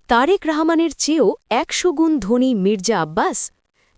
তারেক রহমানের চেয়েও ১০০ গুণ ধনী মির্জা আব্বাস।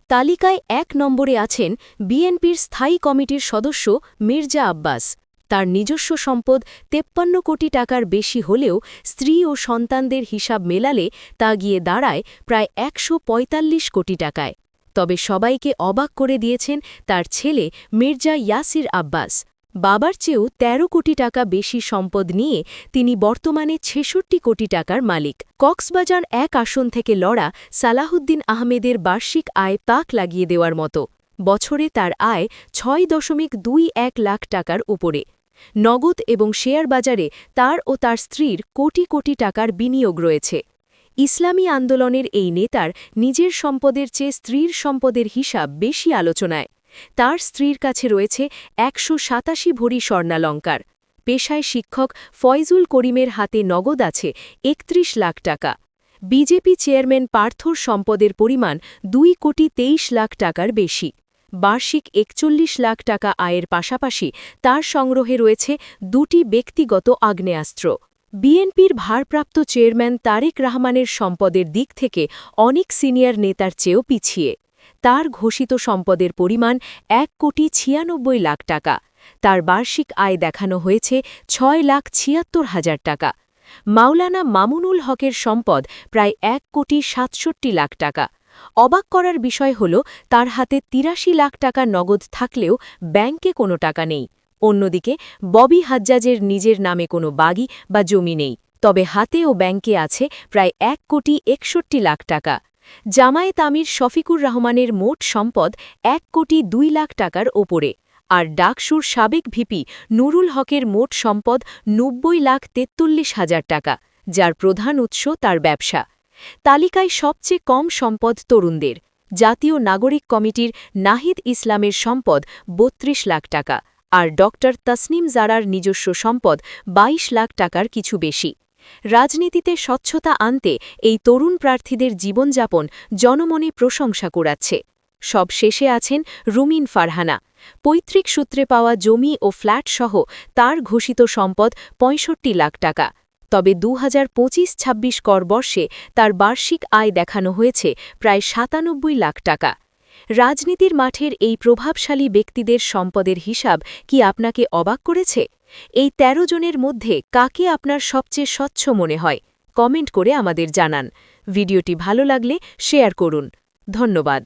তালিকায় ১ নম্বরে আছেন বিএনপির স্থায়ী কমিটির সদস্য মির্জা আব্বাস। তার নিজস্ব সম্পদ ৫৩ কোটি টাকার বেশি হলেও স্ত্রী ও সন্তানদের হিসাব মেলালে তা গিয়ে দাঁড়ায় প্রায় ১৪৫ কোটি টাকায়। তবে সবাইকে অবাক করে দিয়েছেন তার ছেলে মির্জা ইয়াসির আব্বাস। বাবার চেয়েও ১৩ কোটি টাকা বেশি সম্পদ নিয়ে তিনি বর্তমানে ৬৬ কোটি টাকার মালিক। কক্সবাজার ১ আসন থেকে লড়া সালাহুদ্দিন আহমেদের বার্ষিক আয় তাক লাগিয়ে দেওয়ার মতো। বছরে তার আয় ৬.২১ লাখ টাকার উপরে। নগদ এবং শেয়ার বাজারে তার ও তার স্ত্রীর কোটি কোটি টাকার বিনিয়োগ রয়েছে। ইসলামী আন্দোলনের এই নেতার নিজের সম্পদের চেয়ে স্ত্রীর সম্পদের হিসাব বেশি আলোচনায়। তার স্ত্রীর কাছে রয়েছে ১৮৭ ভরি স্বর্ণালঙ্কার। পেশায় শিক্ষক ফয়জুল করিমের হাতে নগদ আছে ৩১ লাখ টাকা। বিজেপি চেয়ারম্যান পার্থর সম্পদের পরিমাণ ২,২৩ লাখ টাকার বেশি। বার্ষিক ৪১ লাখ টাকা আয়ের পাশাপাশি তার সংগ্রহে রয়েছে ২টি ব্যক্তিগত আগ্নেয়াস্ত্র। বিএনপির ভারপ্রাপ্ত চেয়ারম্যান তারেক রহমানের সম্পদের দিক থেকে অনেক সিনিয়র নেতার চেয়েও পিছিয়ে। তার ঘোষিত সম্পদের পরিমাণ ১,৯৬ লাখ টাকা। তার বার্ষিক আয় দেখানো হয়েছে ৬,৭৬,০০০ টাকা। মাওলানা মামুনুল হকের সম্পদ প্রায় ১,৬৭ লাখ টাকা। অবাক করার বিষয় হল তার হাতে ৮৩ লাখ টাকা নগদ থাকলেও ব্যাংকে কোনো টাকা নেই। অন্যদিকে ববি হাজ্জাজের নিজের নামে কোনো বাগি বা জমি নেই, তবে হাতে ও ব্যাংকে আছে প্রায় ১,৬১ লাখ টাকা। জামায়াত আমির শফিকুর রহমানের মোট সম্পদ ১,২ লাখ টাকার ওপরে, আর ডাকসুর সাবেক ভিপি নুরুল হকের মোট সম্পদ ৯০,৪৩,০০০ টাকা, যার প্রধান উৎস তার ব্যবসা। তালিকায় সবচেয়ে কম সম্পদ তরুণদের। জাতীয় নাগরিক কমিটির নাহিদ ইসলামের সম্পদ ৩২ লাখ টাকা, আর ড তসনিম জারার নিজস্ব সম্পদ ২২ লাখ টাকার কিছু বেশি। রাজনীতিতে স্বচ্ছতা আনতে এই তরুণ প্রার্থীদের জীবনযাপন জনমনে প্রশংসা কুড়াচ্ছে। সব শেষে আছেন রুমিন ফারহানা। পৈতৃক সূত্রে পাওয়া জমি ও ফ্ল্যাটসহ তার ঘোষিত সম্পদ ৬৫ লাখ টাকা। তবে ২০২৫-২৬ কর বর্ষে তার বার্ষিক আয় দেখানো হয়েছে প্রায় ৯৭ লাখ টাকা। রাজনীতির মাঠের এই প্রভাবশালী ব্যক্তিদের সম্পদের হিসাব কি আপনাকে অবাক করেছে? এই ১৩ জনের মধ্যে কাকে আপনার সবচেয়ে স্বচ্ছ মনে হয়? কমেন্ট করে আমাদের জানান। ভিডিওটি ভালো লাগলে শেয়ার করুন। ধন্যবাদ।